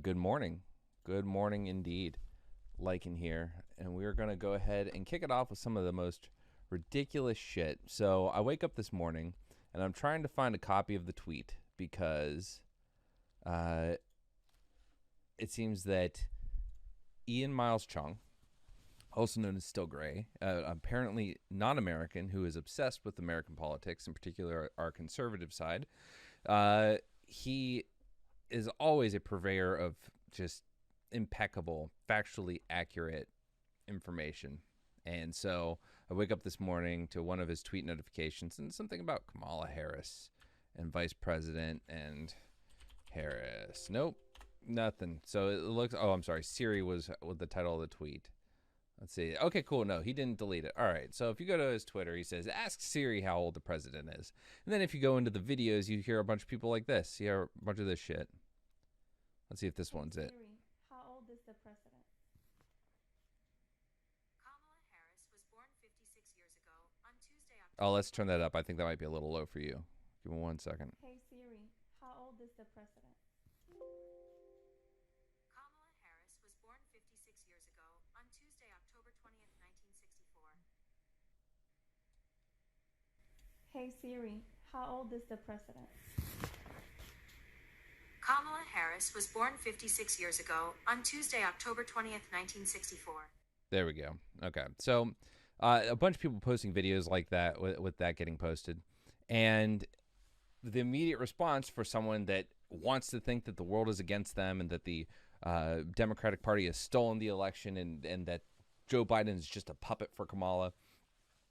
Good morning. Good morning indeed. Liking here. And we're going to go ahead and kick it off with some of the most ridiculous shit. So I wake up this morning and I'm trying to find a copy of the tweet because uh, it seems that Ian Miles Chung, also known as Still Gray, apparently non American who is obsessed with American politics, in particular our conservative side, he is always a purveyor of just impeccable, factually accurate information. And so I wake up this morning to one of his tweet notifications and something about Kamala Harris and Vice President and Harris. Nope, nothing. So it looks, oh, I'm sorry, Siri was the title of the tweet. Let's see. Okay, cool. No, he didn't delete it. All right. So if you go to his Twitter, he says, ask Siri how old the president is. And then if you go into the videos, you hear a bunch of people like this. You hear a bunch of this shit. Let's see if this one's it. Siri, how old is the president? Kamala Harris was born 56 years ago on Tuesday, Oh, October. let's turn that up. I think that might be a little low for you. Give me 1 second. Hey Siri, how old is the president? Kamala Harris was born 56 years ago on Tuesday, October 20th, 1964. Hey Siri, how old is the president? Kamala Harris was born 56 years ago on Tuesday, October 20th, 1964. There we go. Okay. So a bunch of people posting videos like that with that getting posted. And the immediate response for someone that wants to think that the world is against them and that the Democratic Party has stolen the election and that Joe Biden is just a puppet for Kamala,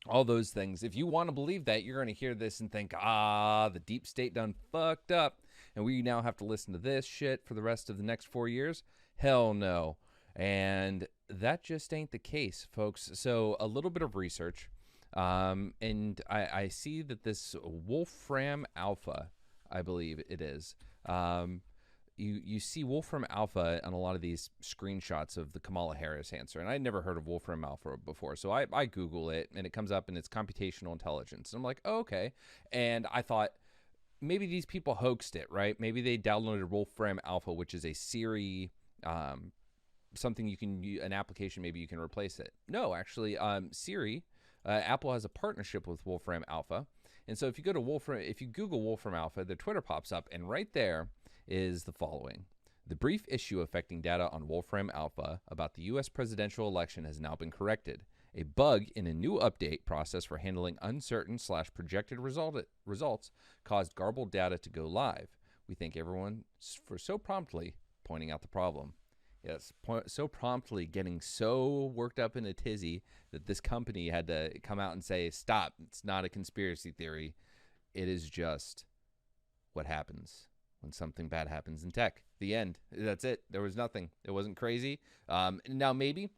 all those things. If you want to believe that, you're going to hear this and think, the deep state done fucked up. And we now have to listen to this shit for the rest of the next 4 years. Hell no. And that just ain't the case, folks. So a little bit of research. And I see that this Wolfram Alpha, I believe it is, you see Wolfram Alpha on a lot of these screenshots of the Kamala Harris answer. And I'd never heard of Wolfram Alpha before. So I Google it and it comes up and it's computational intelligence. And I'm like, oh, okay. And I thought maybe these people hoaxed it, right? Maybe they downloaded Wolfram Alpha, which is a Siri, something you can, an application, maybe you can replace it. No, actually, Siri, Apple has a partnership with Wolfram Alpha. And so if you go to if you Google Wolfram Alpha, their Twitter pops up, and right there is the following. The brief issue affecting data on Wolfram Alpha about the U.S. presidential election has now been corrected. A bug in a new update process for handling uncertain/projected results caused garbled data to go live. We thank everyone for so promptly pointing out the problem. Yes, so promptly getting so worked up in a tizzy that this company had to come out and say, stop, it's not a conspiracy theory. It is just what happens when something bad happens in tech. The end. That's it. There was nothing. It wasn't crazy. Now, maybe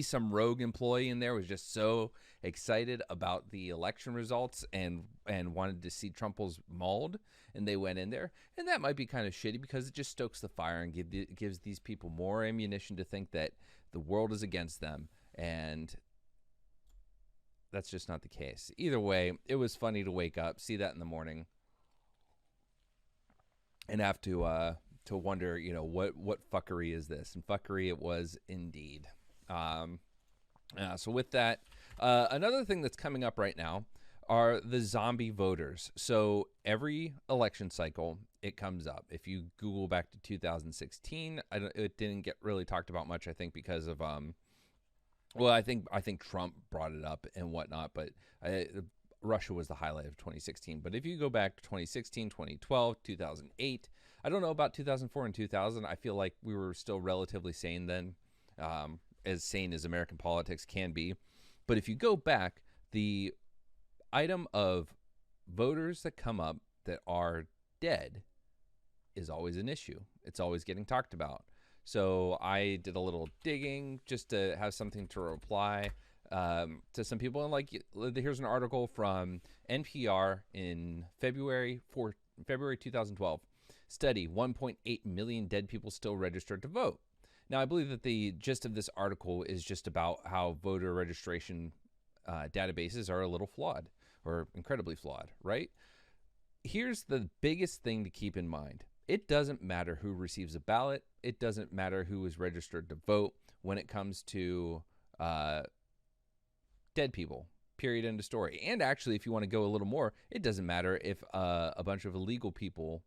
some rogue employee in there was just so excited about the election results and wanted to see Trump's mauled, and they went in there. And that might be kind of shitty because it just stokes the fire and gives these people more ammunition to think that the world is against them. And that's just not the case. Either way, it was funny to wake up, see that in the morning, and have to wonder, what fuckery is this? And fuckery it was indeed. So with that, another thing that's coming up right now are the zombie voters. So every election cycle, it comes up. If you Google back to 2016, it didn't get really talked about much, I think, because of, I think Trump brought it up and whatnot, but Russia was the highlight of 2016. But if you go back to 2016, 2012, 2008, I don't know about 2004 and 2000. I feel like we were still relatively sane then. As sane as American politics can be. But if you go back, the item of voters that come up that are dead is always an issue. It's always getting talked about. So I did a little digging just to have something to reply to some people. And here's an article from NPR in February 2012. Study, 1.8 million dead people still registered to vote. Now, I believe that the gist of this article is just about how voter registration databases are a little flawed or incredibly flawed, right? Here's the biggest thing to keep in mind. It doesn't matter who receives a ballot. It doesn't matter who is registered to vote when it comes to dead people. Period. End of story. And actually, if you want to go a little more, it doesn't matter if a bunch of illegal people.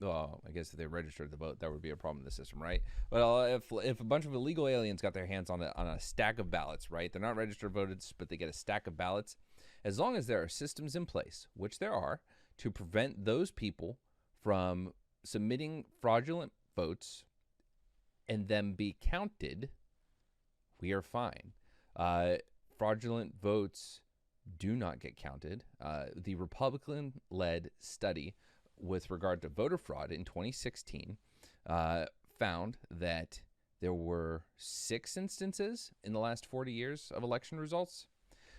Well, I guess if they registered to vote, that would be a problem in the system, right? But if a bunch of illegal aliens got their hands on a stack of ballots, right? They're not registered voters, but they get a stack of ballots. As long as there are systems in place, which there are, to prevent those people from submitting fraudulent votes and them be counted, we are fine. Fraudulent votes do not get counted. The Republican-led study with regard to voter fraud in 2016 found that there were 6 instances in the last 40 years of election results.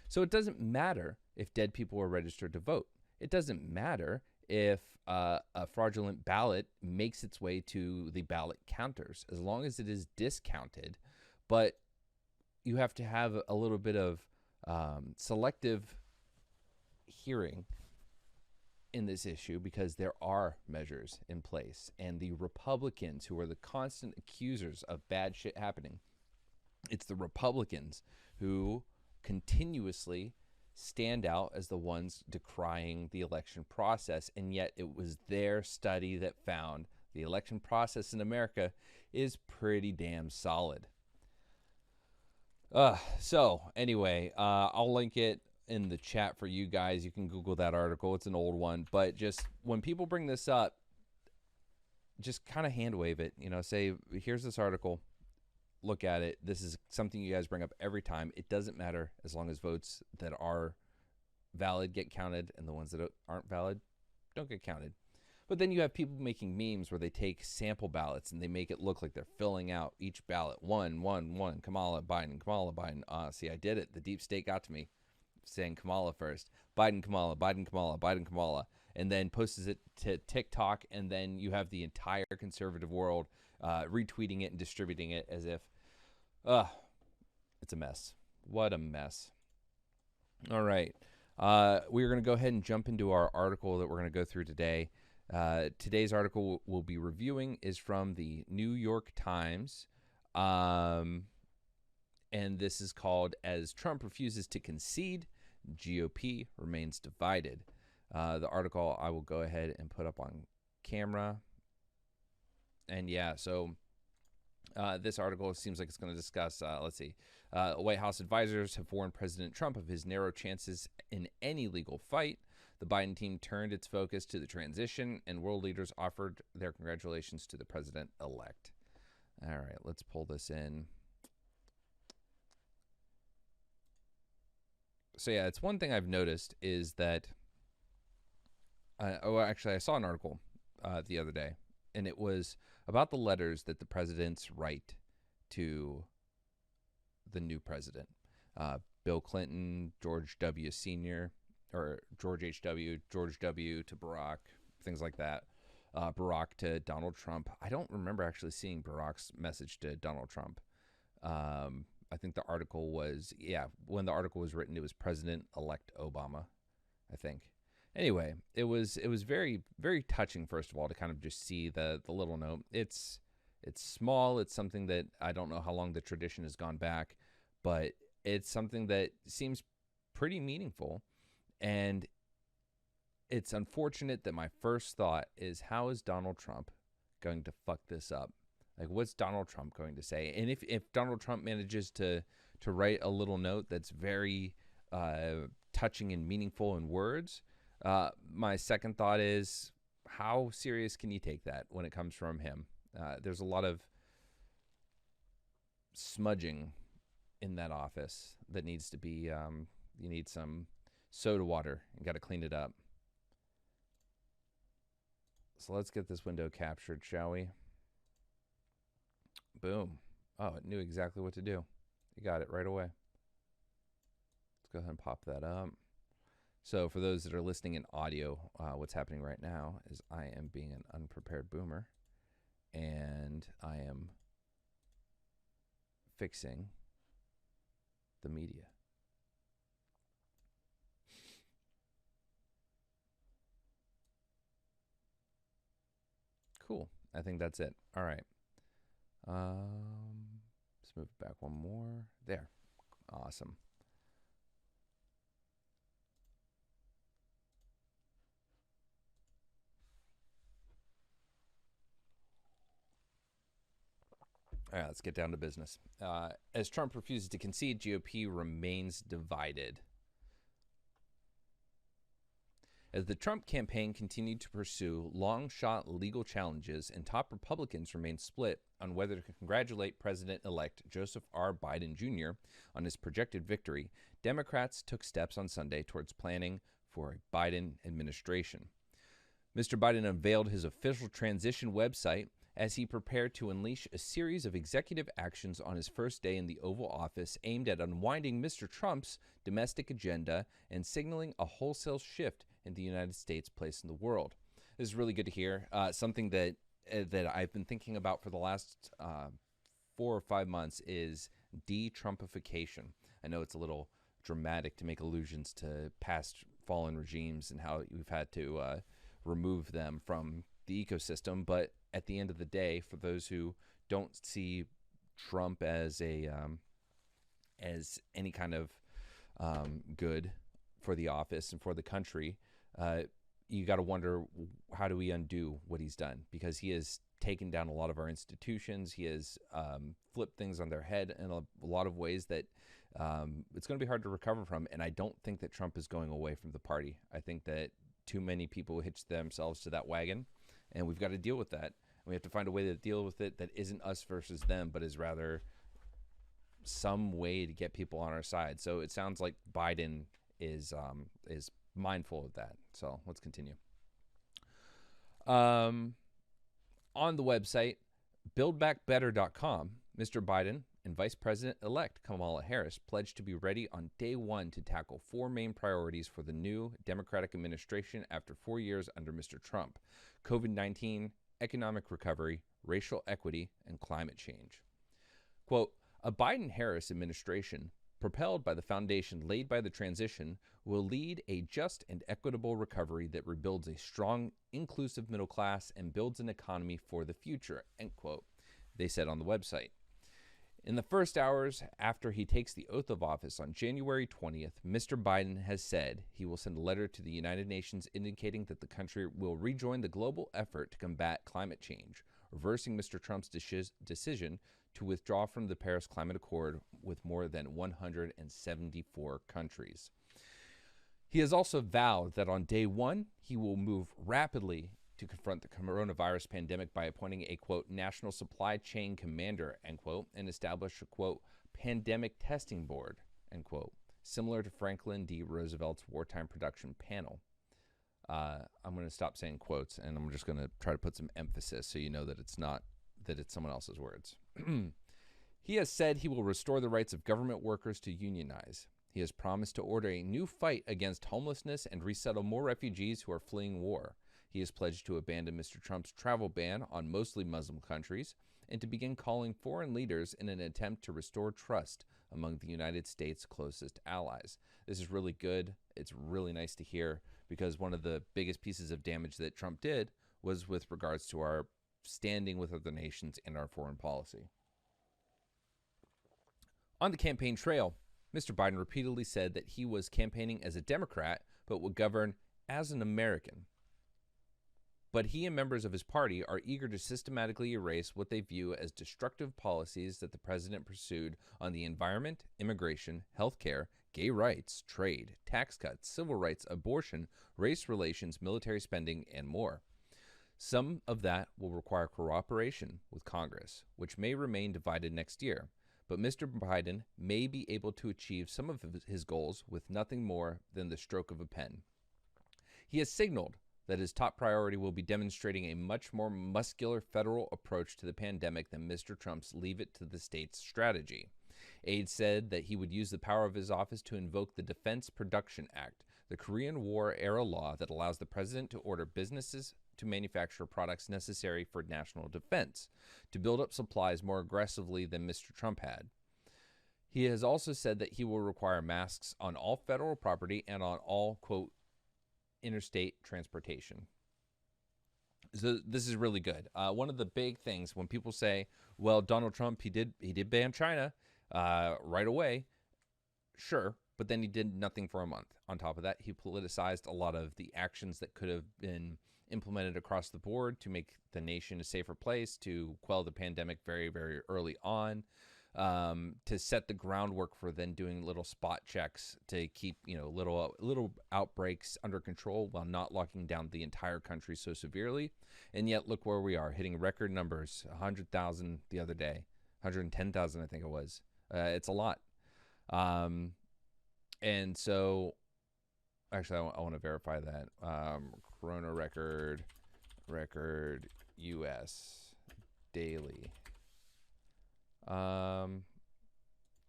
So it doesn't matter if dead people are registered to vote. It doesn't matter if a fraudulent ballot makes its way to the ballot counters, as long as it is discounted. But you have to have a little bit of selective hearing in this issue, because there are measures in place, and the Republicans, who are the constant accusers of bad shit happening, it's the Republicans who continuously stand out as the ones decrying the election process, and yet it was their study that found the election process in America is pretty damn solid. So anyway, I'll link it in the chat for you guys. You can Google that article. It's an old one, but just when people bring this up, just kind of hand wave it, say, here's this article, look at it. This is something you guys bring up every time. It doesn't matter as long as votes that are valid get counted, and the ones that aren't valid don't get counted. But then you have people making memes where they take sample ballots and they make it look like they're filling out each ballot. One, Kamala, Biden. See, I did it. The deep state got to me, saying Kamala first. Biden, Kamala. And then posts it to TikTok, and then you have the entire conservative world retweeting it and distributing it as if, it's a mess. What a mess. All right. We're going to go ahead and jump into our article that we're going to go through today. Today's article we'll be reviewing is from the New York Times. And this is called "As Trump Refuses to Concede, GOP Remains Divided." The article I will go ahead and put up on camera. And yeah, so this article seems like it's going to discuss, White House advisors have warned President Trump of his narrow chances in any legal fight. The Biden team turned its focus to the transition, and world leaders offered their congratulations to the president-elect. All right, let's pull this in. So yeah, it's one thing I've noticed is that, I saw an article the other day, and it was about the letters that the presidents write to the new president. Bill Clinton, George W. Sr., or George H.W., George W. to Barack, things like that. Barack to Donald Trump. I don't remember actually seeing Barack's message to Donald Trump. I think the article was, when the article was written, it was President-elect Obama, I think. Anyway, it was very, very touching, first of all, to kind of just see the little note. It's small. It's something that I don't know how long the tradition has gone back, but it's something that seems pretty meaningful. And it's unfortunate that my first thought is, how is Donald Trump going to fuck this up? Like, what's Donald Trump going to say? And if Donald Trump manages to write a little note that's very touching and meaningful in words, my second thought is, how serious can you take that when it comes from him? There's a lot of smudging in that office that needs to be, you need some soda water and got to clean it up. So let's get this window captured, shall we? Boom. Oh, it knew exactly what to do. You got it right away. Let's go ahead and pop that up. So for those that are listening in audio, what's happening right now is I am being an unprepared boomer, and I am fixing the media. I think that's it. All right. Let's move it back one more. There. Awesome. All right, let's get down to business. As Trump refuses to concede, GOP remains divided. As the Trump campaign continued to pursue long-shot legal challenges and top Republicans remained split on whether to congratulate President-elect Joseph R. Biden Jr. on his projected victory, Democrats took steps on Sunday towards planning for a Biden administration. Mr. Biden unveiled his official transition website as he prepared to unleash a series of executive actions on his first day in the Oval Office aimed at unwinding Mr. Trump's domestic agenda and signaling a wholesale shift in the United States' place in the world. This is really good to hear. Something that I've been thinking about for the last 4 or 5 months is Detrumpification. I know it's a little dramatic to make allusions to past fallen regimes and how we've had to remove them from the ecosystem, but at the end of the day, for those who don't see Trump as any kind of good for the office and for the country, you got to wonder, how do we undo what he's done? Because he has taken down a lot of our institutions. He has flipped things on their head in a lot of ways that it's going to be hard to recover from. And I don't think that Trump is going away from the party. I think that too many people hitch themselves to that wagon, and we've got to deal with that. We have to find a way to deal with it that isn't us versus them, but is rather some way to get people on our side. So it sounds like Biden is mindful of that. So let's continue. On the website, buildbackbetter.com, Mr. Biden and Vice President-elect Kamala Harris pledged to be ready on day one to tackle 4 main priorities for the new Democratic administration after 4 years under Mr. Trump: COVID-19, economic recovery, racial equity, and climate change. Quote, a Biden-Harris administration propelled by the foundation laid by the transition will lead a just and equitable recovery that rebuilds a strong, inclusive middle class and builds an economy for the future, end quote, they said on the website. In the first hours after he takes the oath of office on January 20th, Mr. Biden has said he will send a letter to the United Nations indicating that the country will rejoin the global effort to combat climate change, reversing Mr. Trump's decision to withdraw from the Paris Climate Accord with more than 174 countries. He has also vowed that on day one, he will move rapidly to confront the coronavirus pandemic by appointing a, quote, national supply chain commander, end quote, and establish a, quote, pandemic testing board, end quote, similar to Franklin D. Roosevelt's wartime production panel. I'm going to stop saying quotes, and I'm just going to try to put some emphasis so you know that it's someone else's words. He has said he will restore the rights of government workers to unionize. He has promised to order a new fight against homelessness and resettle more refugees who are fleeing war. He has pledged to abandon Mr. Trump's travel ban on mostly Muslim countries and to begin calling foreign leaders in an attempt to restore trust among the United States' closest allies. This is really good. It's really nice to hear, because one of the biggest pieces of damage that Trump did was with regards to our standing with other nations and our foreign policy. On the campaign trail, Mr. Biden repeatedly said that he was campaigning as a Democrat but would govern as an American. But he and members of his party are eager to systematically erase what they view as destructive policies that the president pursued on the environment, immigration, healthcare, gay rights, trade, tax cuts, civil rights, abortion, race relations, military spending, and more. Some of that will require cooperation with Congress, which may remain divided next year. But Mr. Biden may be able to achieve some of his goals with nothing more than the stroke of a pen. He has signaled that his top priority will be demonstrating a much more muscular federal approach to the pandemic than Mr. Trump's leave it to the states strategy. Aides said that he would use the power of his office to invoke the Defense Production Act, the Korean War-era law that allows the president to order businesses to manufacture products necessary for national defense, to build up supplies more aggressively than Mr. Trump had. He has also said that he will require masks on all federal property and on all, quote, interstate transportation. So this is really good. One of the big things when people say, "Well, Donald Trump, he did ban China right away," sure, but then he did nothing for a month. On top of that, he politicized a lot of the actions that could have been implemented across the board to make the nation a safer place, to quell the pandemic very, very early on, to set the groundwork for then doing little spot checks to keep, little outbreaks under control while not locking down the entire country so severely. And yet, look where we are, hitting record numbers, 100,000 the other day, 110,000, I think it was. It's a lot. And so, actually, I want to verify that. Corona record U.S. daily.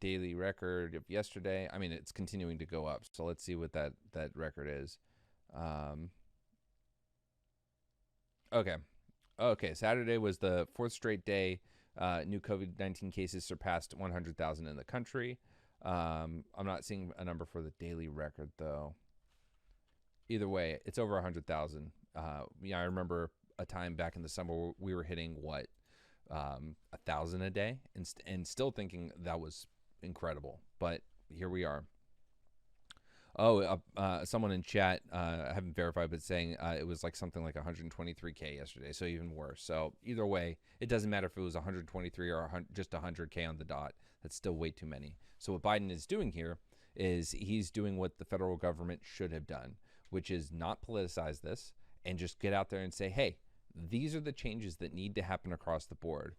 Daily record of yesterday. I mean, it's continuing to go up. So let's see what that record is. Okay. Saturday was the fourth straight day. New COVID-19 cases surpassed 100,000 in the country. I'm not seeing a number for the daily record though. Either way, it's over 100,000. I remember a time back in the summer where we were hitting 1,000 a day, and still thinking that was incredible. But here we are. Someone in chat, I haven't verified, but saying it was like something like 123K yesterday, so even worse. So either way, it doesn't matter if it was 123 or just 100K on the dot. That's still way too many. So what Biden is doing here is he's doing what the federal government should have done, which is not politicize this and just get out there and say, hey, these are the changes that need to happen across the board.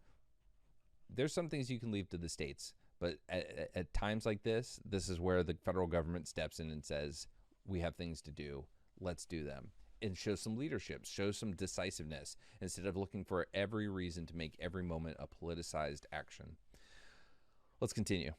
There's some things you can leave to the states, but at times like this is where the federal government steps in and says, we have things to do, let's do them. And show some leadership, show some decisiveness, instead of looking for every reason to make every moment a politicized action. Let's continue.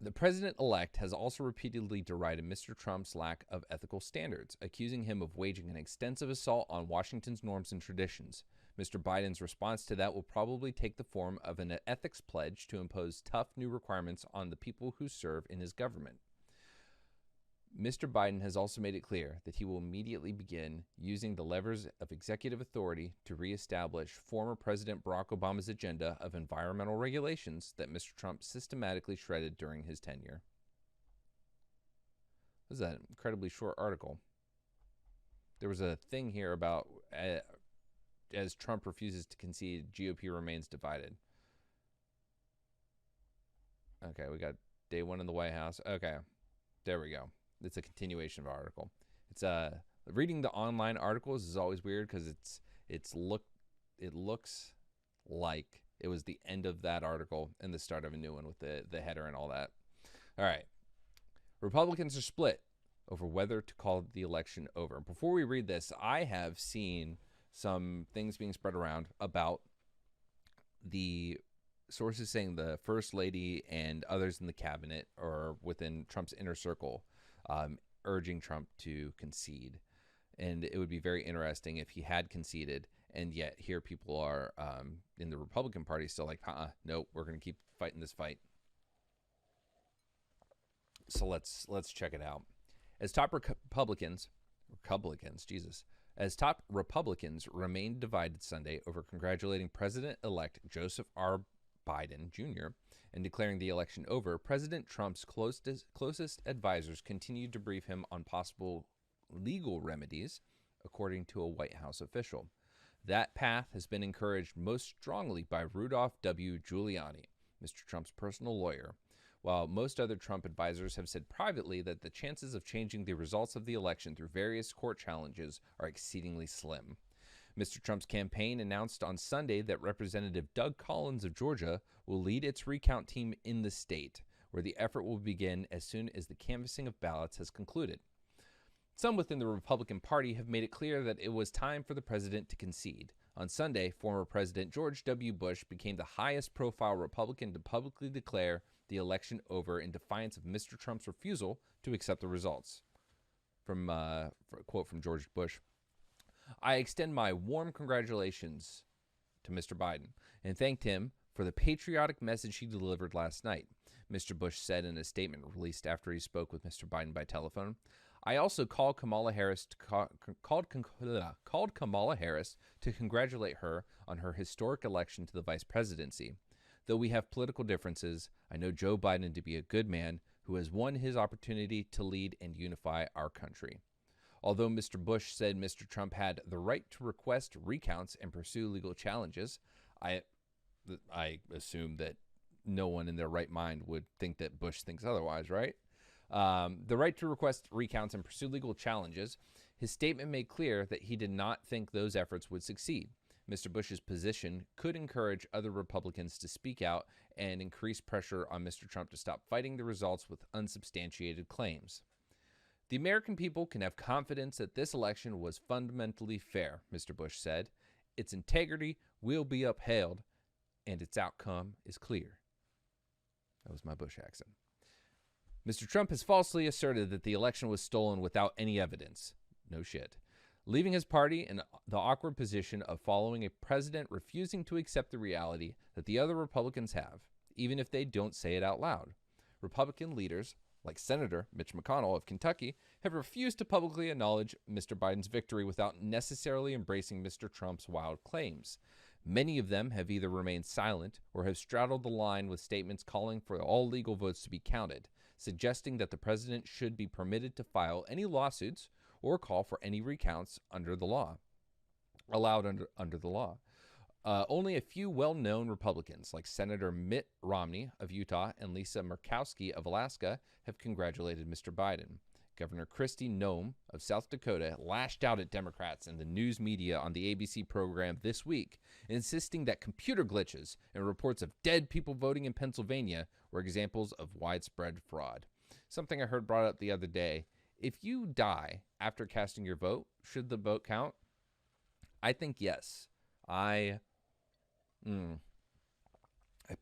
The president-elect has also repeatedly derided Mr. Trump's lack of ethical standards, accusing him of waging an extensive assault on Washington's norms and traditions. Mr. Biden's response to that will probably take the form of an ethics pledge to impose tough new requirements on the people who serve in his government. Mr. Biden has also made it clear that he will immediately begin using the levers of executive authority to reestablish former President Barack Obama's agenda of environmental regulations that Mr. Trump systematically shredded during his tenure. This is an incredibly short article. There was a thing here about as Trump refuses to concede, GOP remains divided. Okay, we got day one in the White House. Okay, there we go. It's a continuation of our article. It's reading the online articles is always weird because it looks like it was the end of that article and the start of a new one with the header and all that. All right. Republicans are split over whether to call the election over. Before we read this, I have seen some things being spread around about the sources saying the First Lady and others in the cabinet or within Trump's inner circle urging Trump to concede. And it would be very interesting if he had conceded, and yet here people are in the Republican Party still like, nope, we're going to keep fighting this fight. So let's check it out. As top Republicans remained divided Sunday over congratulating President-elect Joseph R. Biden Jr. and declaring the election over, President Trump's closest advisors continued to brief him on possible legal remedies, according to a White House official. That path has been encouraged most strongly by Rudolph W. Giuliani, Mr. Trump's personal lawyer, while most other Trump advisors have said privately that the chances of changing the results of the election through various court challenges are exceedingly slim. Mr. Trump's campaign announced on Sunday that Representative Doug Collins of Georgia will lead its recount team in the state, where the effort will begin as soon as the canvassing of ballots has concluded. Some within the Republican Party have made it clear that it was time for the president to concede. On Sunday, former President George W. Bush became the highest-profile Republican to publicly declare the election over in defiance of Mr. Trump's refusal to accept the results. From a quote from George Bush, "I extend my warm congratulations to Mr. Biden and thanked him for the patriotic message he delivered last night," Mr. Bush said in a statement released after he spoke with Mr. Biden by telephone. I also called Kamala Harris called Kamala Harris to congratulate her on her historic election to the vice presidency. Though we have political differences, I know Joe Biden to be a good man who has won his opportunity to lead and unify our country. Although Mr. Bush said Mr. Trump had the right to request recounts and pursue legal challenges, I assume that no one in their right mind would think that Bush thinks otherwise, right? The right to request recounts and pursue legal challenges, his statement made clear that he did not think those efforts would succeed. Mr. Bush's position could encourage other Republicans to speak out and increase pressure on Mr. Trump to stop fighting the results with unsubstantiated claims. The American people can have confidence that this election was fundamentally fair, Mr. Bush said. Its integrity will be upheld, and its outcome is clear. That was my Bush accent. Mr. Trump has falsely asserted that the election was stolen without any evidence. No shit. Leaving his party in the awkward position of following a president refusing to accept the reality that the other Republicans have, even if they don't say it out loud. Republican leaders, like Senator Mitch McConnell of Kentucky, have refused to publicly acknowledge Mr. Biden's victory without necessarily embracing Mr. Trump's wild claims. Many of them have either remained silent or have straddled the line with statements calling for all legal votes to be counted, suggesting that the president should be permitted to file any lawsuits or call for any recounts under the law, under the law. Only a few well-known Republicans, like Senator Mitt Romney of Utah and Lisa Murkowski of Alaska, have congratulated Mr. Biden. Governor Kristi Noem of South Dakota lashed out at Democrats and the news media on the ABC program this week, insisting that computer glitches and reports of dead people voting in Pennsylvania were examples of widespread fraud. Something I heard brought up the other day. If you die after casting your vote, should the vote count? I think yes. I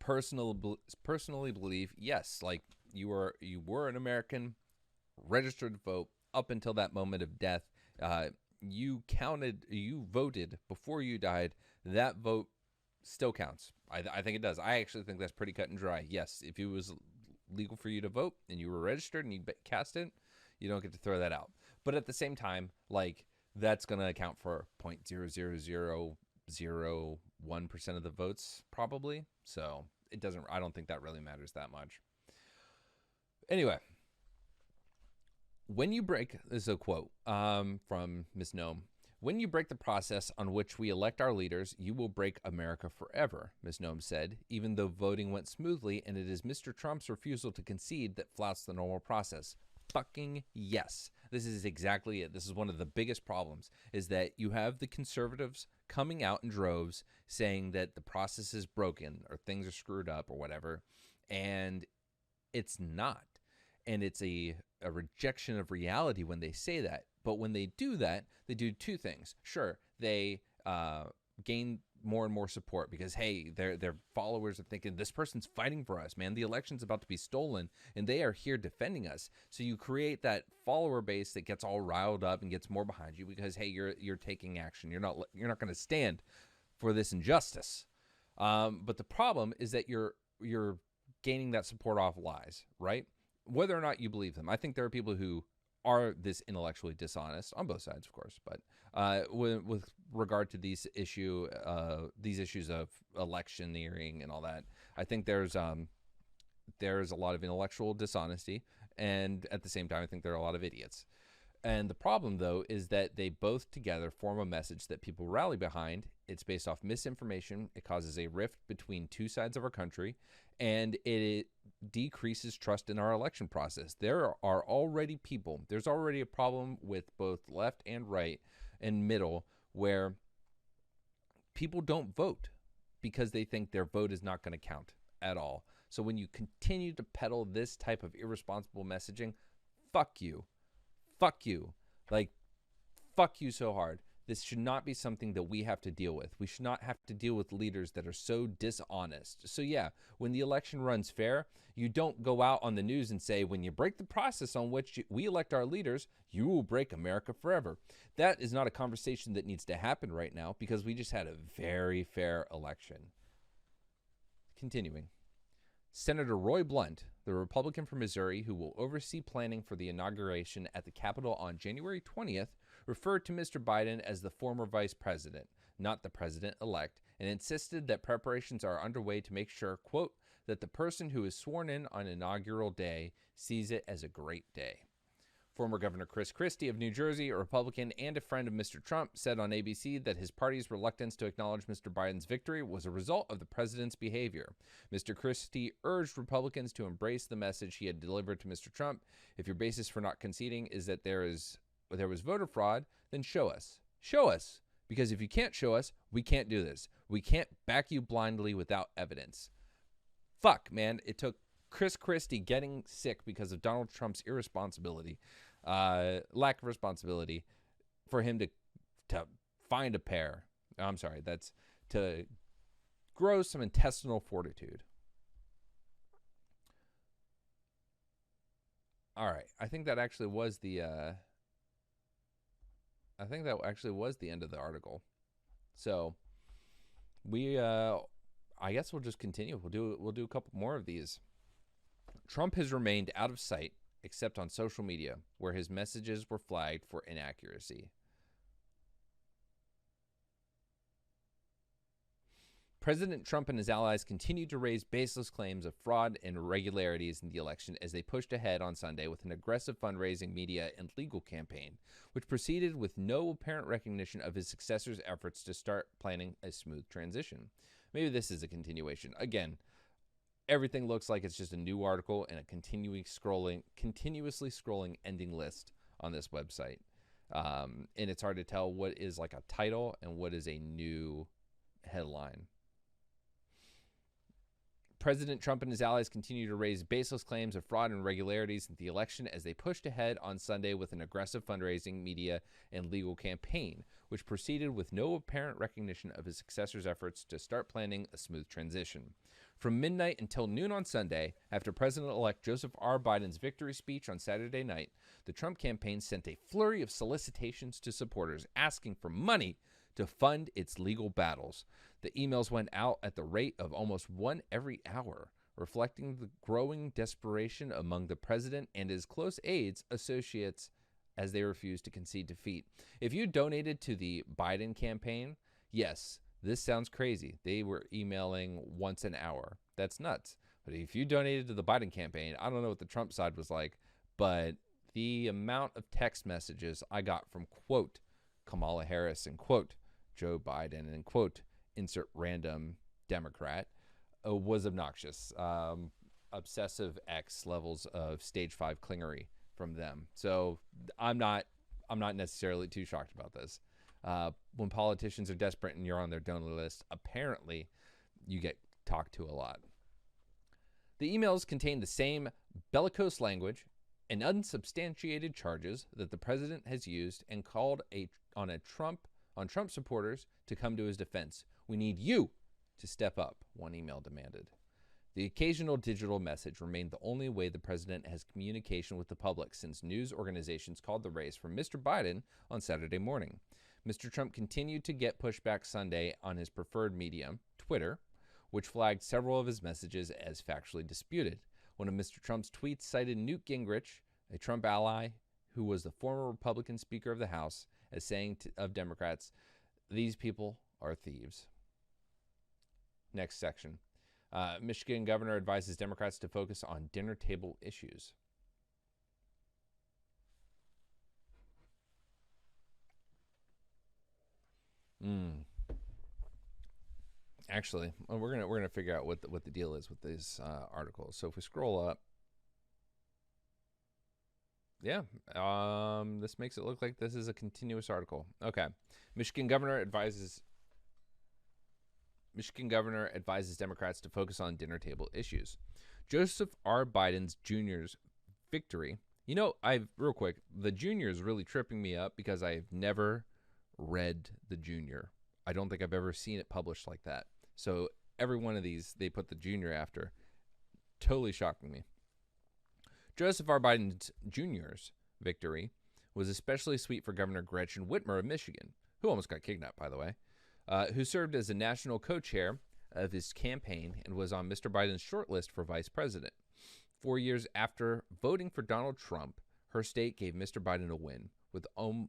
personally believe yes. Like you were an American, registered to vote up until that moment of death. You voted before you died. That vote still counts. I think it does. I actually think that's pretty cut and dry. Yes, if it was legal for you to vote and you were registered and you cast it, you don't get to throw that out. But at the same time, like that's going to account for 0.00001% of the votes probably. So it doesn't. I don't think that really matters that much. Anyway. When you break, this is a quote from Ms. Noem. When you break the process on which we elect our leaders, you will break America forever, Ms. Noem said, even though voting went smoothly and it is Mr. Trump's refusal to concede that flouts the normal process. Fucking yes. This is exactly it. This is one of the biggest problems, is that you have the conservatives coming out in droves saying that the process is broken or things are screwed up or whatever, and it's not. And it's a rejection of reality when they say that. But when they do that, they do two things. Sure, they gain more and more support because, hey, their followers are thinking, this person's fighting for us, man. The election's about to be stolen, and they are here defending us. So you create that follower base that gets all riled up and gets more behind you because, hey, you're taking action. You're not going to stand for this injustice. But the problem is that you're gaining that support off lies, right? Whether or not you believe them. I think there are people who are this intellectually dishonest on both sides, of course. But with regard to these issues of electioneering and all that, I think there's a lot of intellectual dishonesty, and at the same time, I think there are a lot of idiots. And the problem, though, is that they both together form a message that people rally behind. It's based off misinformation. It causes a rift between two sides of our country, and it decreases trust in our election process. There's already a problem with both left and right and middle where people don't vote because they think their vote is not going to count at all. So when you continue to peddle this type of irresponsible messaging, fuck you. Fuck you. Like, fuck you so hard. This should not be something that we have to deal with. We should not have to deal with leaders that are so dishonest. So yeah, when the election runs fair, you don't go out on the news and say, when you break the process on which we elect our leaders, you will break America forever. That is not a conversation that needs to happen right now because we just had a very fair election. Continuing. Senator Roy Blunt, the Republican from Missouri who will oversee planning for the inauguration at the Capitol on January 20th, referred to Mr. Biden as the former vice president, not the president-elect, and insisted that preparations are underway to make sure, quote, that the person who is sworn in on inaugural day sees it as a great day. Former Governor Chris Christie of New Jersey, a Republican and a friend of Mr. Trump, said on ABC that his party's reluctance to acknowledge Mr. Biden's victory was a result of the president's behavior. Mr. Christie urged Republicans to embrace the message he had delivered to Mr. Trump. If your basis for not conceding is that there was voter fraud, then show us. Show us. Because if you can't show us, we can't do this. We can't back you blindly without evidence. Fuck, man. It took Chris Christie getting sick because of Donald Trump's irresponsibility, lack of responsibility, for him to find a pair. I'm sorry, that's to grow some intestinal fortitude. All right, I think that actually was the end of the article. So we I guess we'll just continue. We'll do a couple more of these. Trump has remained out of sight except on social media, where his messages were flagged for inaccuracy. President Trump and his allies continued to raise baseless claims of fraud and irregularities in the election as they pushed ahead on Sunday with an aggressive fundraising, media, and legal campaign, which proceeded with no apparent recognition of his successor's efforts to start planning a smooth transition. Maybe this is a continuation. Again, everything looks like it's just a new article and a continuously scrolling ending list on this website. And it's hard to tell what is like a title and what is a new headline. President Trump and his allies continue to raise baseless claims of fraud and irregularities in the election as they pushed ahead on Sunday with an aggressive fundraising, media, and legal campaign, which proceeded with no apparent recognition of his successor's efforts to start planning a smooth transition. From midnight until noon on Sunday, after President-elect Joseph R. Biden's victory speech on Saturday night, the Trump campaign sent a flurry of solicitations to supporters asking for money to fund its legal battles. The emails went out at the rate of almost one every hour, reflecting the growing desperation among the president and his close aides, associates, as they refused to concede defeat. If you donated to the Biden campaign, yes, this sounds crazy. They were emailing once an hour. That's nuts. But if you donated to the Biden campaign, I don't know what the Trump side was like, but the amount of text messages I got from, quote, Kamala Harris and, quote, Joe Biden and, quote, insert random Democrat, was obnoxious. Obsessive X levels of stage 5 clingery from them. So I'm not necessarily too shocked about this. When politicians are desperate and you're on their donor list, apparently you get talked to a lot. The emails contain the same bellicose language and unsubstantiated charges that the president has used and called on Trump supporters to come to his defense. We need you to step up, one email demanded. The occasional digital message remained the only way the president has communication with the public since news organizations called the race for Mr. Biden on Saturday morning. Mr. Trump continued to get pushback Sunday on his preferred medium, Twitter, which flagged several of his messages as factually disputed. One of Mr. Trump's tweets cited Newt Gingrich, a Trump ally who was the former Republican Speaker of the House, as saying of Democrats, "These people are thieves." Next section. Michigan governor advises Democrats to focus on dinner table issues. Actually, we're gonna figure out what the deal is with these articles. So if we scroll up, yeah, this makes it look like this is a continuous article. Okay, Michigan governor advises Democrats to focus on dinner table issues. Joseph R. Biden's Jr.'s victory. You know, real quick, the Jr. is really tripping me up because I've never read the Jr. I don't think I've ever seen it published like that. So every one of these, they put the Jr. after. Totally shocking me. Joseph R. Biden Jr.'s victory was especially sweet for Governor Gretchen Whitmer of Michigan, who almost got kidnapped, by the way, who served as a national co-chair of his campaign and was on Mr. Biden's short list for vice president. 4 years after voting for Donald Trump, her state gave Mr. Biden a win.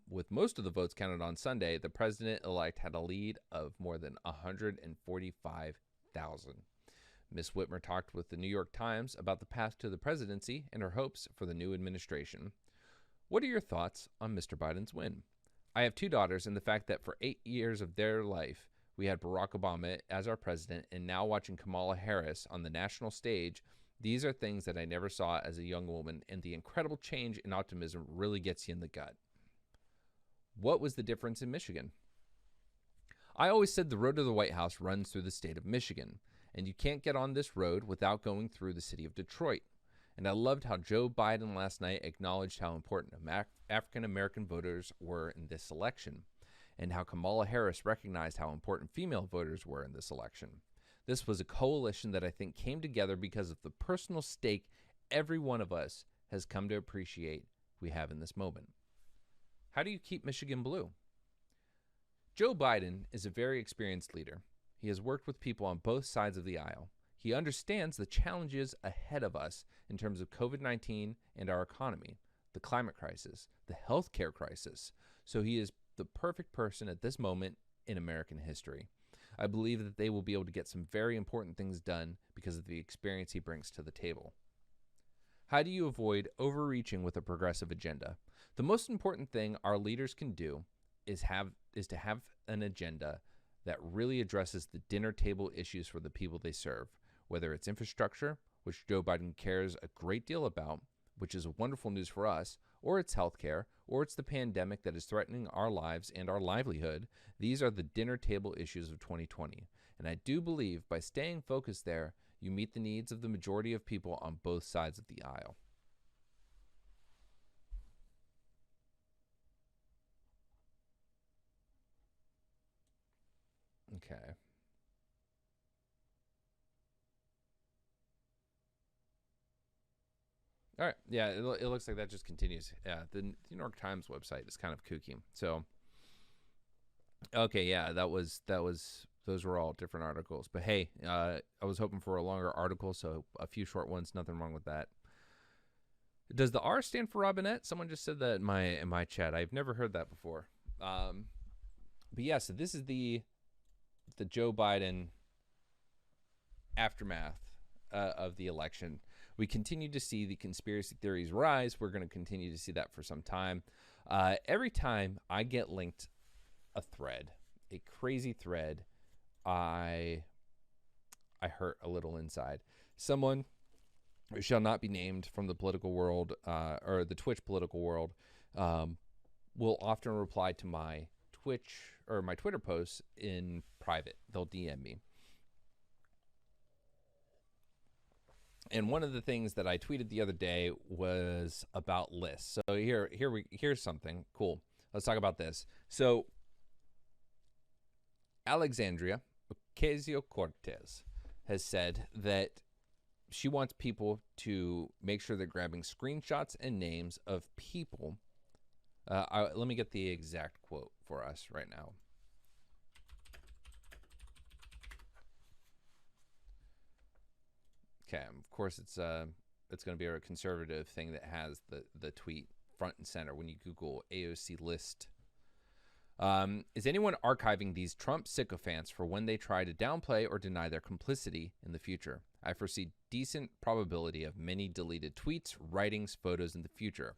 With most of the votes counted on Sunday, the president-elect had a lead of more than 145,000. Ms. Whitmer talked with the New York Times about the path to the presidency and her hopes for the new administration. What are your thoughts on Mr. Biden's win? I have 2 daughters, and the fact that for 8 years of their life, we had Barack Obama as our president, and now watching Kamala Harris on the national stage, these are things that I never saw as a young woman, and the incredible change and optimism really gets you in the gut. What was the difference in Michigan? I always said the road to the White House runs through the state of Michigan, and you can't get on this road without going through the city of Detroit. And I loved how Joe Biden last night acknowledged how important African-American voters were in this election, and how Kamala Harris recognized how important female voters were in this election. This was a coalition that I think came together because of the personal stake every one of us has come to appreciate we have in this moment. How do you keep Michigan blue? Joe Biden is a very experienced leader. He has worked with people on both sides of the aisle. He understands the challenges ahead of us in terms of COVID-19 and our economy, the climate crisis, the healthcare crisis. So he is the perfect person at this moment in American history. I believe that they will be able to get some very important things done because of the experience he brings to the table. How do you avoid overreaching with a progressive agenda? The most important thing our leaders can do is to have an agenda that really addresses the dinner table issues for the people they serve, whether it's infrastructure, which Joe Biden cares a great deal about, which is wonderful news for us, or it's healthcare, or it's the pandemic that is threatening our lives and our livelihood. These are the dinner table issues of 2020. And I do believe by staying focused there, you meet the needs of the majority of people on both sides of the aisle. Okay. All right. Yeah, it looks like that just continues. Yeah, the New York Times website is kind of kooky. So, okay, yeah, those were all different articles. But hey, I was hoping for a longer article, so a few short ones, nothing wrong with that. Does the R stand for Robinette? Someone just said that in my chat. I've never heard that before. But yeah, so this is the Joe Biden aftermath of the election. We continue to see the conspiracy theories rise. We're going to continue to see that for some time. Every time I get linked a thread, a crazy thread, I hurt a little inside. Someone who shall not be named from the political world or the Twitch political world will often reply to my Twitch or my Twitter posts in private. They'll DM me. And one of the things that I tweeted the other day was about lists. So here's something cool. Let's talk about this. So Alexandria Ocasio-Cortez has said that she wants people to make sure they're grabbing screenshots and names of people. Let me get the exact quote for us right now. Okay, of course it's going to be a conservative thing that has the tweet front and center when you Google AOC list. Is anyone archiving these Trump sycophants for when they try to downplay or deny their complicity in the future? I foresee decent probability of many deleted tweets, writings, photos in the future.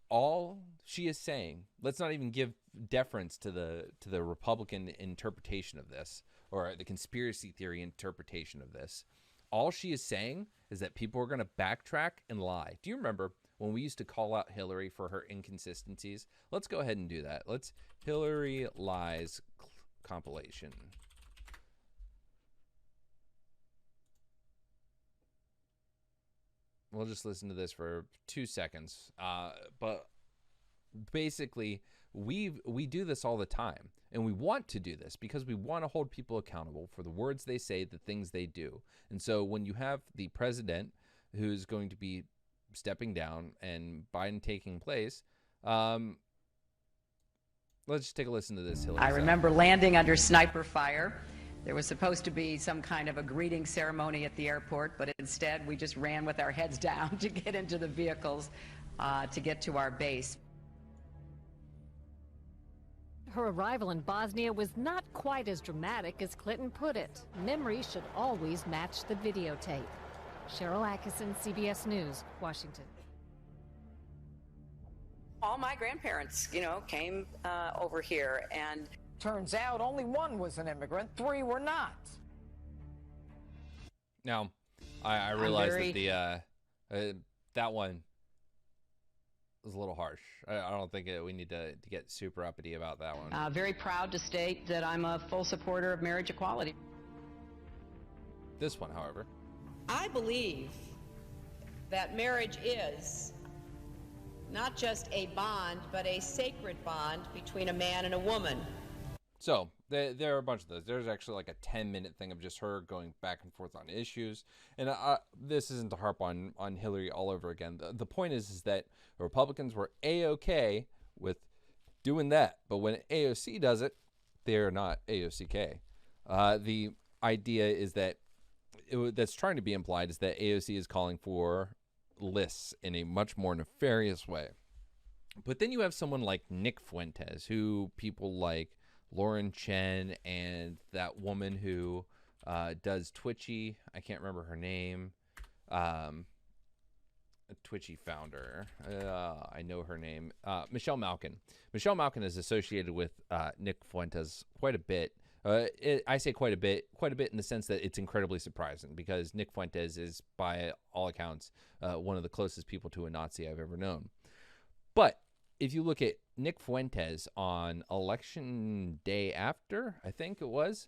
All she is saying, let's not even give deference to the Republican interpretation of this or the conspiracy theory interpretation of this. All she is saying is that people are going to backtrack and lie. Do you remember when we used to call out Hillary for her inconsistencies? Let's go ahead and do that. Let's Hillary lies compilation. We'll just listen to this for 2 seconds. But basically, we do this all the time. And we want to do this because we want to hold people accountable for the words they say, the things they do. And so when you have the president who's going to be stepping down and Biden taking place, let's just take a listen to this. Hillary. I remember landing under sniper fire There was supposed to be some kind of a greeting ceremony at the airport, but instead we just ran with our heads down to get into the vehicles to get to our base. Her arrival in Bosnia was not quite as dramatic as Clinton put it. Memories should always match the videotape. Cheryl Atkinson, CBS News, Washington. All my grandparents, came over here, and turns out only one was an immigrant, 3 were not. Now, I realize that that one was a little harsh. I don't think we need to get super uppity about that one. Very proud to state that I'm a full supporter of marriage equality. This one, however. I believe that marriage is not just a bond, but a sacred bond between a man and a woman. So there are a bunch of those. There's actually like a 10-minute thing of just her going back and forth on issues. And this isn't to harp on Hillary all over again. The point is that Republicans were A-OK with doing that. But when AOC does it, they're not AOCK. The idea is that that's trying to be implied is that AOC is calling for lists in a much more nefarious way. But then you have someone like Nick Fuentes, who people like Lauren Chen and that woman who does Twitchy. I can't remember her name. A Twitchy founder. I know her name. Michelle Malkin. Michelle Malkin is associated with Nick Fuentes quite a bit. I say quite a bit in the sense that it's incredibly surprising because Nick Fuentes is, by all accounts, one of the closest people to a Nazi I've ever known. But if you look at Nick Fuentes on election day after, I think it was,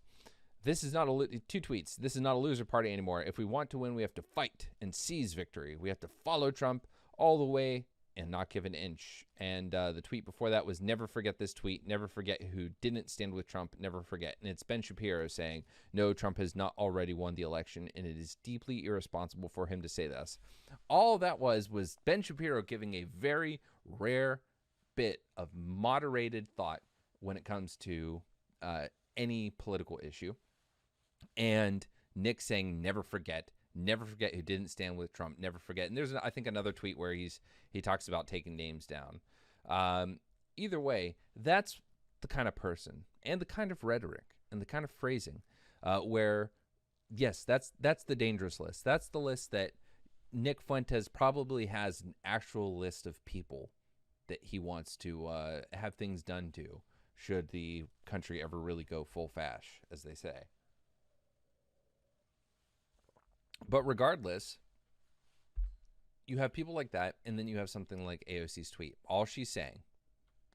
this is not two tweets. This is not a loser party anymore. If we want to win, we have to fight and seize victory. We have to follow Trump all the way and not give an inch. And the tweet before that was, never forget this tweet. Never forget who didn't stand with Trump. Never forget. And it's Ben Shapiro saying, no, Trump has not already won the election, and it is deeply irresponsible for him to say this. All that was Ben Shapiro giving a very rare bit of moderated thought when it comes to any political issue. And Nick saying, never forget who didn't stand with Trump, never forget. And there's, I think, another tweet where he talks about taking names down. Either way, that's the kind of person and the kind of rhetoric and the kind of phrasing where, yes, that's the dangerous list. That's the list that Nick Fuentes probably has an actual list of people that he wants to have things done to should the country ever really go full fash, as they say. But regardless, you have people like that, and then you have something like AOC's tweet. All she's saying,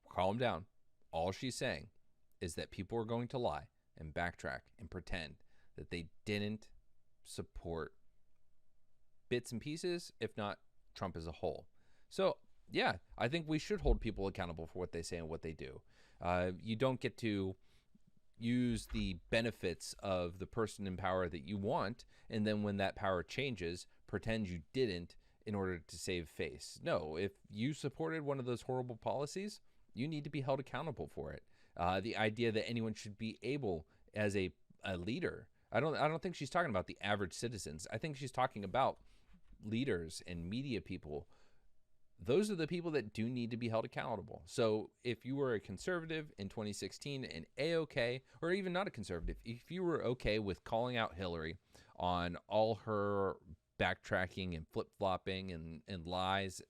calm down, all she's saying is that people are going to lie and backtrack and pretend that they didn't support bits and pieces, if not Trump as a whole. So, yeah, I think we should hold people accountable for what they say and what they do. You don't get to use the benefits of the person in power that you want, and then when that power changes, pretend you didn't in order to save face. No, if you supported one of those horrible policies, you need to be held accountable for it. The idea that anyone should be able, as a leader, I don't think she's talking about the average citizens. I think she's talking about leaders and media people. Those are the people that do need to be held accountable. So if you were a conservative in 2016 and A-OK, or even not a conservative, if you were okay with calling out Hillary on all her backtracking and flip-flopping and lies,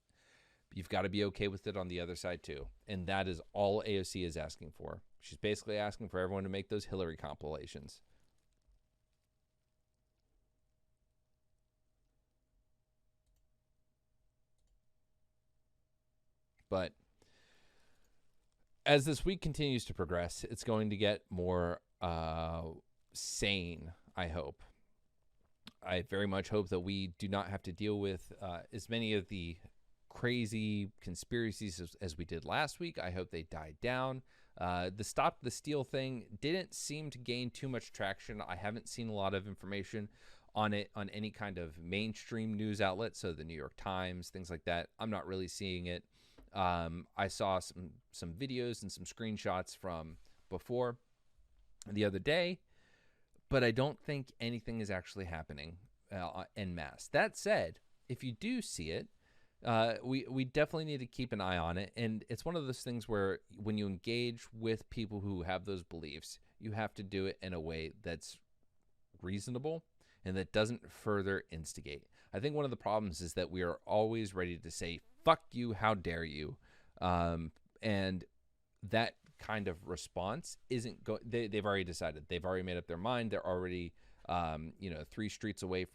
you've got to be okay with it on the other side too. And that is all AOC is asking for. She's basically asking for everyone to make those Hillary compilations. But as this week continues to progress, it's going to get more sane, I hope. I very much hope that we do not have to deal with as many of the crazy conspiracies as we did last week. I hope they died down. The Stop the Steal thing didn't seem to gain too much traction. I haven't seen a lot of information on it on any kind of mainstream news outlet, so the New York Times, things like that. I'm not really seeing it. I saw some videos and some screenshots from before the other day, but I don't think anything is actually happening en masse. That said, if you do see it, we definitely need to keep an eye on it. And it's one of those things where when you engage with people who have those beliefs, you have to do it in a way that's reasonable and that doesn't further instigate. I think one of the problems is that we are always ready to say, fuck you, how dare you? And that kind of response isn't they've already decided. They've already made up their mind. They're already 3 streets away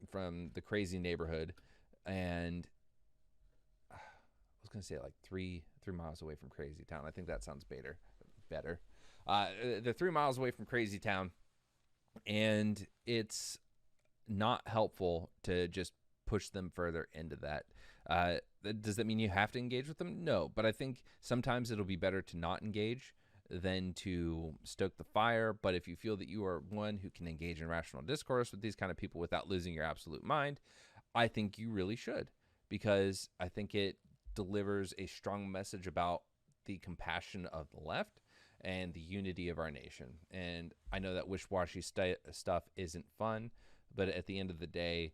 from the crazy neighborhood, and I was gonna say like 3 miles away from crazy town. I think that sounds better. They're 3 miles away from crazy town, and it's not helpful to just push them further into that. Does that mean you have to engage with them? No, but I think sometimes it'll be better to not engage than to stoke the fire. But if you feel that you are one who can engage in rational discourse with these kind of people without losing your absolute mind, I think you really should, because I think it delivers a strong message about the compassion of the left and the unity of our nation. And I know that wish-washy stuff isn't fun, but at the end of the day,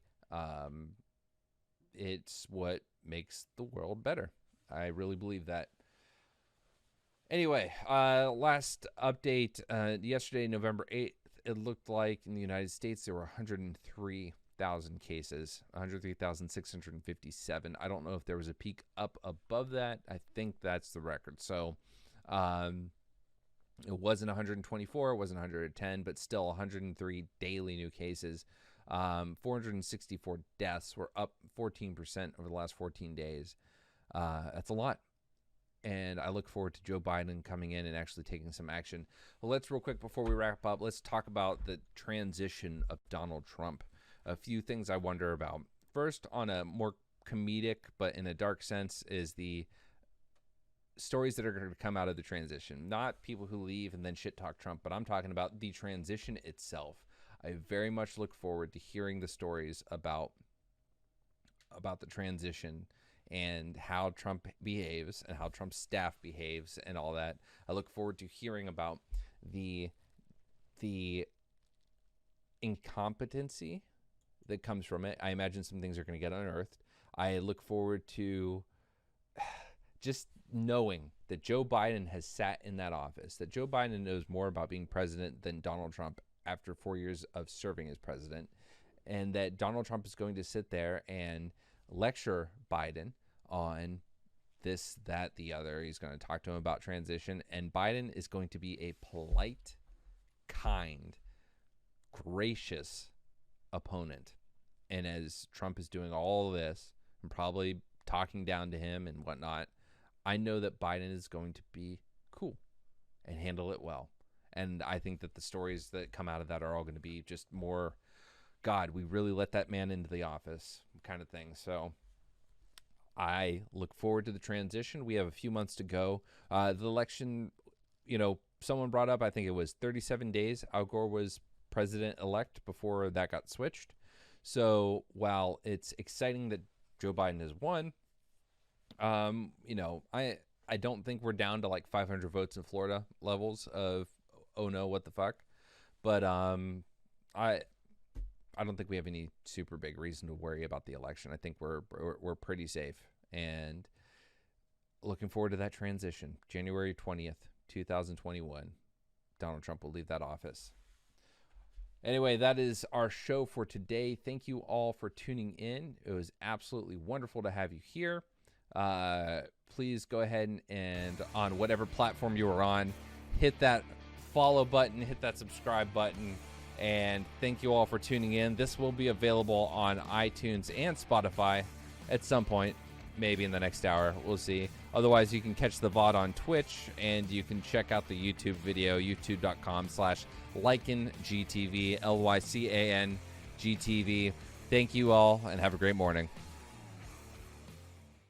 it's what makes the world better. I really believe that. Anyway, last update, yesterday, November 8th, it looked like in the United States there were 103,000 cases, 103,657. I don't know if there was a peak up above that. I think that's the record. So it wasn't 124, it wasn't 110, but still 103 daily new cases. 464 deaths were up 14% over the last 14 days. That's a lot. And I look forward to Joe Biden coming in and actually taking some action. Well, let's real quick before we wrap up, let's talk about the transition of Donald Trump. A few things I wonder about. First, on a more comedic but in a dark sense, is the stories that are going to come out of the transition. Not people who leave and then shit talk Trump, but I'm talking about the transition itself. I very much look forward to hearing the stories about the transition and how Trump behaves and how Trump's staff behaves and all that. I look forward to hearing about the incompetency that comes from it. I imagine some things are going to get unearthed. I look forward to just knowing that Joe Biden has sat in that office, that Joe Biden knows more about being president than Donald Trump after 4 years of serving as president, and that Donald Trump is going to sit there and lecture Biden on this, that, the other. He's going to talk to him about transition, and Biden is going to be a polite, kind, gracious opponent. And as Trump is doing all of this and probably talking down to him and whatnot, I know that Biden is going to be cool and handle it well. And I think that the stories that come out of that are all going to be just more, God, we really let that man into the office kind of thing. So I look forward to the transition. We have a few months to go. The election, someone brought up, I think it was 37 days. Al Gore was president-elect before that got switched. So while it's exciting that Joe Biden has won, I don't think we're down to like 500 votes in Florida levels of, oh no, what the fuck? But I don't think we have any super big reason to worry about the election. I think we're pretty safe, and looking forward to that transition. January 20th, 2021, Donald Trump will leave that office. Anyway, that is our show for today. Thank you all for tuning in. It was absolutely wonderful to have you here. Please go ahead and on whatever platform you are on, hit that follow button, hit that subscribe button, and thank you all for tuning in. This will be available on iTunes and Spotify at some point, maybe in the next hour. We'll see. Otherwise, you can catch the VOD on Twitch, and you can check out the YouTube video, youtube.com/LycanGTV, LYCANGTV. Thank you all, and have a great morning.